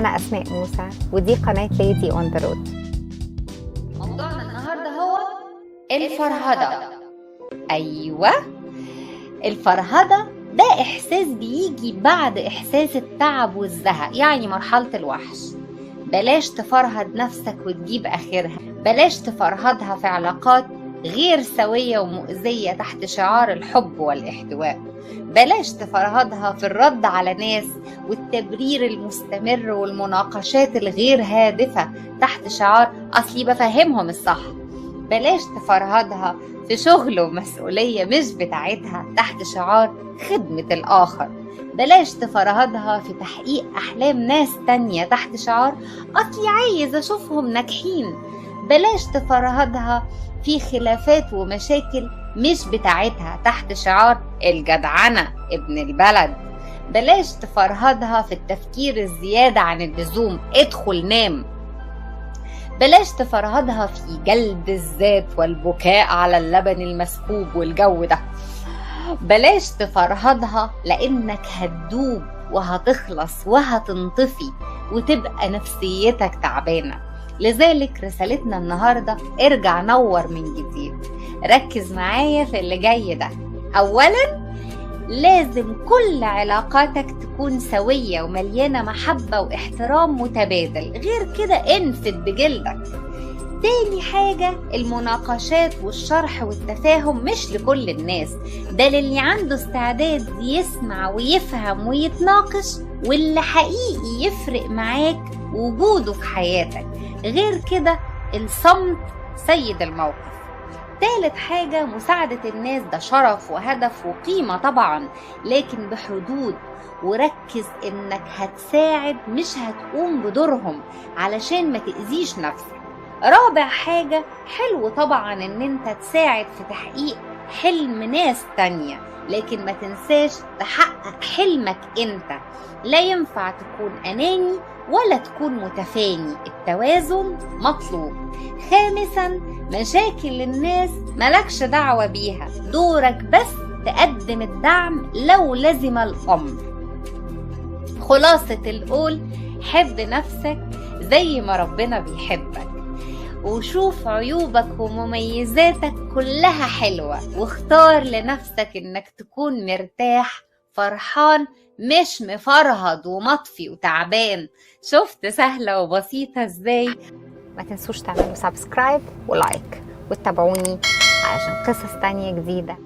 أنا أسماء موسى ودي قناة ليدي اون ذا رود. موضوعنا النهاردة هو الفرهدة. أيوة، الفرهدة ده إحساس بيجي بعد إحساس التعب والزهق، يعني مرحلة الوحش. بلاش تفرهد نفسك وتجيب آخرها، بلاش تفرهدها في علاقات غير سوية ومؤذية تحت شعار الحب والاحتواء. بلاش تفرهدها في الرد على ناس والتبرير المستمر والمناقشات الغير هادفة تحت شعار أصلي بفهمهم الصح. بلاش تفرهدها في شغل ومسؤولية مش بتاعتها تحت شعار خدمة الآخر. بلاش تفرهدها في تحقيق أحلام ناس تانية تحت شعار أصلي عايز أشوفهم ناجحين. بلاش تفرهدها في خلافات ومشاكل مش بتاعتها تحت شعار الجدعنة ابن البلد. بلاش تفرهدها في التفكير الزيادة عن اللزوم ادخل نام. بلاش تفرهدها في جلد الذات والبكاء على اللبن المسكوب والجو ده. بلاش تفرهدها لأنك هتدوب وهتخلص وهتنطفي وتبقى نفسيتك تعبانة. لذلك رسالتنا النهاردة ارجع نور من جديد. ركز معايا في اللي جاي ده. أولا، لازم كل علاقاتك تكون سوية ومليانة محبة واحترام متبادل، غير كده انفد بجلدك. تاني حاجة، المناقشات والشرح والتفاهم مش لكل الناس، ده للي عنده استعداد يسمع ويفهم ويتناقش واللي حقيقي يفرق معاك وجوده في حياتك. غير كده الصمت سيد الموقف. تالت حاجة، مساعدة الناس ده شرف وهدف وقيمة طبعا، لكن بحدود، وركز انك هتساعد مش هتقوم بدورهم علشان ما تأذيش نفسك. رابع حاجة، حلو طبعا ان انت تساعد في تحقيق حلم ناس تانية، لكن ما تنساش تحقق حلمك انت. لا ينفع تكون أناني ولا تكون متفاني، التوازن مطلوب. خامسا، مشاكل الناس ملكش دعوة بيها، دورك بس تقدم الدعم لو لزم الأمر. خلاصة القول، حب نفسك زي ما ربنا بيحبك، وشوف عيوبك ومميزاتك كلها حلوة، واختار لنفسك انك تكون مرتاح فرحان مش مفرهد ومطفي وتعبان. شفت سهلة وبسيطة ازاي؟ ما تنسوش تعملوا سبسكرايب ولايك وتتابعوني علشان قصص تانية جديدة.